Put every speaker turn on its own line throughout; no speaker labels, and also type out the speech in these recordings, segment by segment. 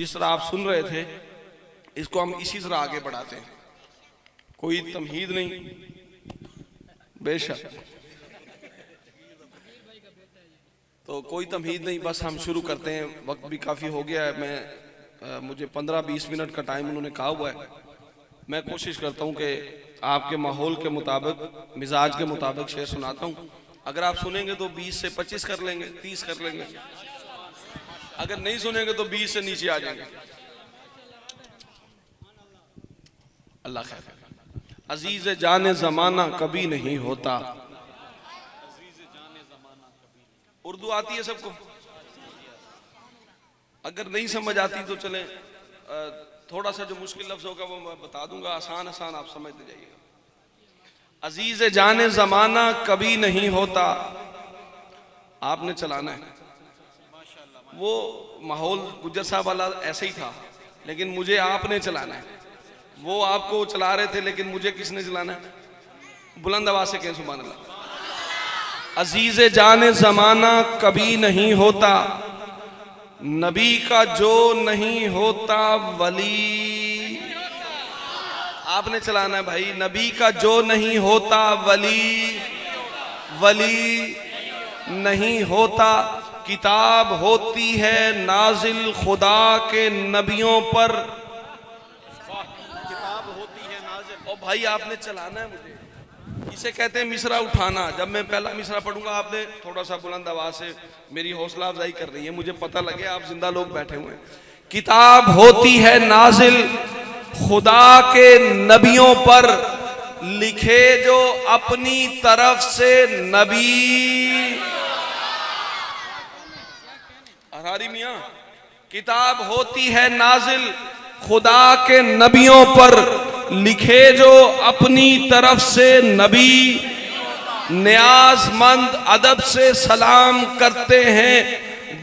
जिस तरह आप सुन रहे थे इसको हम इसी तरह आगे बढ़ाते हैं, कोई तमहीद नहीं, बेशक तो कोई तमहीद नहीं, बस हम शुरू करते हैं। वक्त भी काफ़ी हो गया है, मुझे 15-20 मिनट का टाइम उन्होंने कहा हुआ है। मैं कोशिश करता हूं कि आपके माहौल के मुताबिक, मिजाज के मुताबिक शेर सुनाता हूं। अगर आप सुनेंगे तो 20 से 25 कर लेंगे, 30 कर लेंगे, अगर नहीं सुनेंगे तो 20 से नीचे आ जाएंगे। अल्लाह खैर। अजीज जाने जमाना कभी नहीं होता। उर्दू आती है सबको? अगर नहीं समझ आती तो चलें, थोड़ा सा जो मुश्किल लफ्ज होगा वो मैं बता दूंगा, आसान आसान आप समझते जाइएगा। अजीज जाने जमाना कभी नहीं होता, आपने चलाना है। वो माहौल गुज्जर साहब वाला ऐसे ही था, लेकिन मुझे आपने चलाना है। वो आपको चला रहे थे, लेकिन मुझे किसने चलाना है? बुलंद आवाज से कहें सुभान अल्लाह। अजीज जाने जमाना कभी नहीं होता, नबी का जो नहीं होता वली। आपने चलाना है भाई। नबी का जो नहीं होता वली, वली नहीं होता। किताब होती है नाजिल खुदा के नबियों पर, किताब होती है नाजिल। और भाई आपने चलाना है मुझे, इसे कहते हैं मिसरा उठाना। जब मैं पहला मिसरा पढ़ूंगा आपने थोड़ा सा बुलंद आवाज से, मेरी हौसला अफजाई कर रही है, मुझे पता लगे आप जिंदा लोग बैठे हुए हैं। किताब होती है नाजिल खुदा के नबियों पर, लिखे जो अपनी तरफ से नबी। हरारी मियां, किताब होती है नाजिल खुदा के नबियों पर, लिखे जो अपनी तरफ से नबी। न्याजमंद अदब से सलाम करते हैं,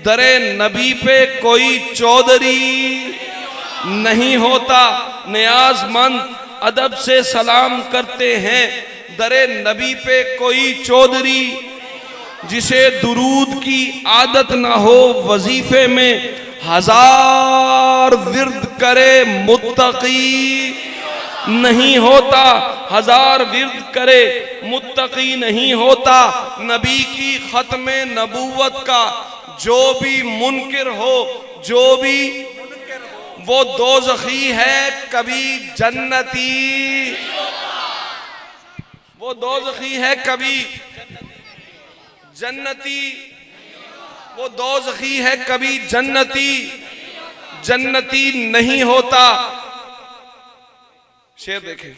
दरे नबी पे कोई चौधरी नहीं होता। न्याजमंद अदब से सलाम करते हैं, दरे नबी पे कोई चौधरी। जिसे दुरूद की आदत ना हो, वजीफे में 1000 विर्द करे मुत्तकी नहीं होता। 1000 विर्द करे मुत्तकी नहीं होता। नबी की खत्मे नबूवत का जो भी मुनकिर हो, जो भी वो दोज़खी है कभी जन्नती। वो दोज़खी है कभी जन्नती, वो दोज़खी है कभी जन्नती, जन्नती नहीं होता। शेर देखें,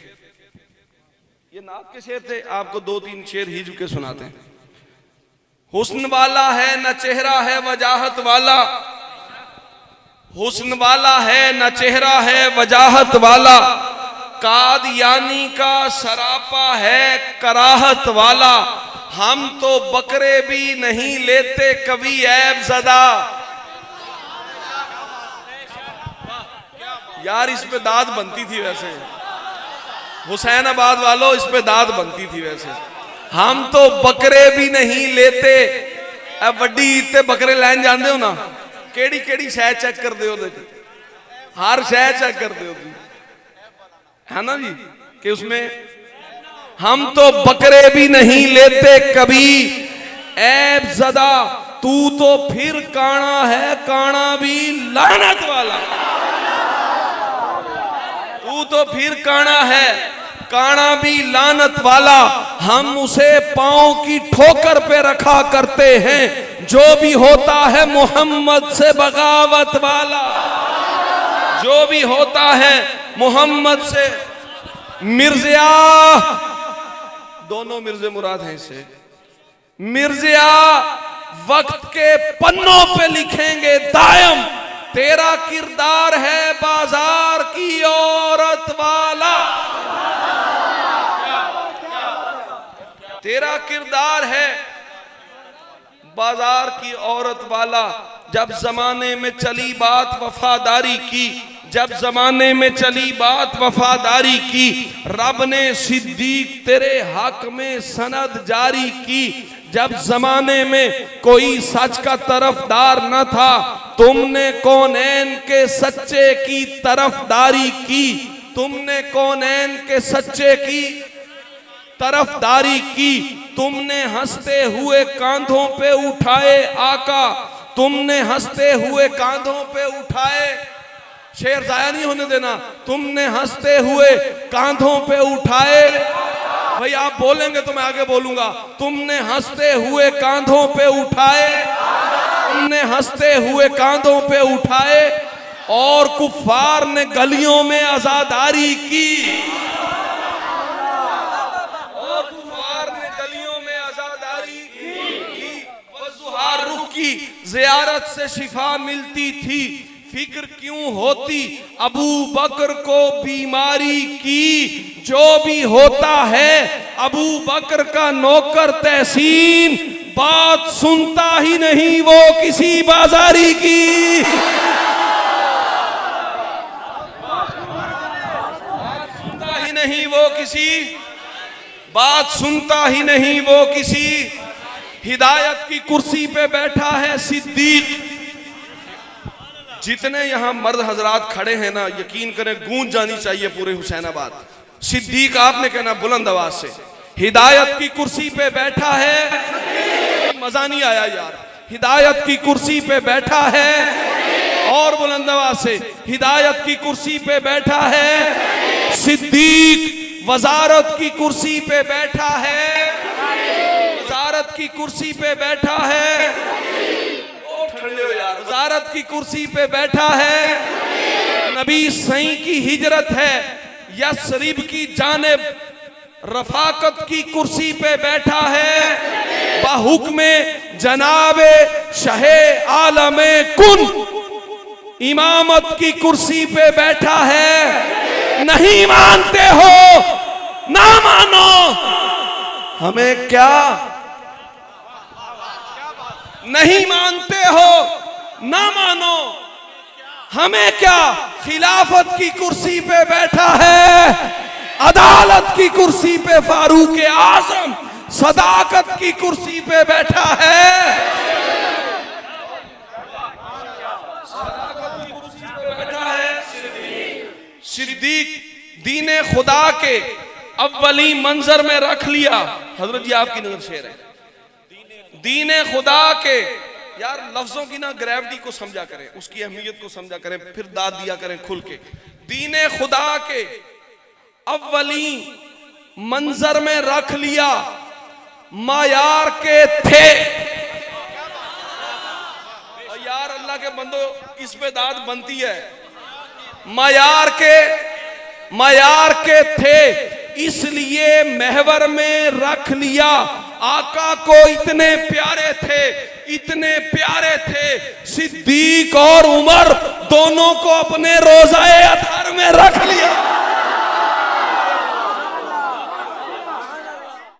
ये नात के शेर थे, आपको 2-3 शेर हिज्व के सुनाते हैं। हुस्न वाला है न चेहरा है वजाहत वाला, हुस्न वाला है न चेहरा है वजाहत वाला। कादियानी का सरापा है कराहत वाला। हम तो बकरे भी नहीं लेते कभी ऐब ज़दा। यार इस पे दाद बनती थी वैसे, हुसैनाबाद वालों इस पे दाद बनती थी वैसे। हम तो बकरे भी नहीं लेते। अब वड्डी ईद ते बकरे लैन जाते हो ना, केड़ी केड़ी शह चेक करते हो, हर शह चेक करते हो, है ना जी, कि उसमें हम तो बकरे भी नहीं लेते कभी ऐब ज़दा। तू तो फिर काना है, काना भी लानत वाला। तू तो फिर काना है, काना भी लानत वाला। हम उसे पांव की ठोकर पे रखा करते हैं, जो भी होता है मोहम्मद से बगावत वाला। जो भी होता है मोहम्मद से। मिर्ज़िया, दोनों मिर्ज़े मुराद हैं इससे। मिर्ज़िया वक्त के पन्नों पे लिखेंगे दायम, तेरा किरदार है बाजार की औरत वाला। तेरा किरदार है बाजार की औरत वाला। जब जमाने में चली बात वफादारी की, जब जमाने में चली बात वफादारी की, रब ने सिद्दीक तेरे हक में सनद जारी की। जब जमाने में कोई सच का तरफदार न था, तुमने कौनैन के सच्चे की तरफदारी की। तुमने कौनैन के सच्चे की तरफदारी की। तुमने हंसते हुए कांधों पे उठाए आका, तुमने हंसते हुए कांधों पे उठाए, शेर जाया नहीं होने देना, तुमने हंसते हुए कांधों पे उठाए। भाई आप बोलेंगे तो मैं आगे बोलूंगा। तुमने हंसते हुए कांधों पे उठाए, तुमने हंसते हुए कांधों पे उठाए, और कुफ्फार ने गलियों में आजादारी की। और कुफ्फार ने गलियों में आजादारी की। वज़ुहार रुख की ज़ियारत से शिफा मिलती थी, फिक्र क्यों होती अबू बकर को बीमारी की। जो भी होता है अबू बकर का नौकर तहसीन, बात सुनता ही नहीं वो किसी बाजारी की। नहीं वो किसी बात सुनता ही नहीं वो किसी। हिदायत की कुर्सी पे बैठा है सिद्दीक। जितने यहां मर्द हजरात खड़े हैं ना, यकीन करें गूंज जानी चाहिए पूरे हुसैनाबाद। सिद्दीक आपने कहना बुलंद आवाज से, हिदायत की कुर्सी पे बैठा है। मजा नहीं आया यार। हिदायत की कुर्सी पे बैठा है, और बुलंद आवाज से, हिदायत की कुर्सी पे बैठा है सिद्दीक। वजारत की कुर्सी पे बैठा है, वजारत की कुर्सी पे बैठा है, वजारत की कुर्सी पे बैठा है। नबी सही की हिजरत है यस्रिब की जानिब, रफाकत की कुर्सी पे बैठा है। बाहुक्मे जनाबे शहे आलमे कुन, इमामत की कुर्सी पे बैठा है। नहीं मानते हो ना मानो, हमें क्या। नहीं मानते हो ना मानो, हमें क्या। खिलाफत की कुर्सी पे बैठा है, अदालत की कुर्सी पे फारूक आजम, सदाकत की कुर्सी पे बैठा है। सिद्दीक दीने खुदा के अव्वली मंजर में रख लिया। हजरत जी आपकी नजर शेर है। दीने खुदा के, यार लफ्जों की ना ग्रेविटी को समझा करें, उसकी अहमियत को समझा करें, फिर दाद दिया करें खुल के। दीने खुदा के अव्वली मंजर में रख लिया, मायार के थे। यार अल्लाह के बंदो, इस पे दाद बनती है। मायार के थे, इसलिए महवर में रख लिया। आका को इतने प्यारे थे, इतने प्यारे थे, सिद्दीक और उमर दोनों को अपने रोज़ाए अतहर में रख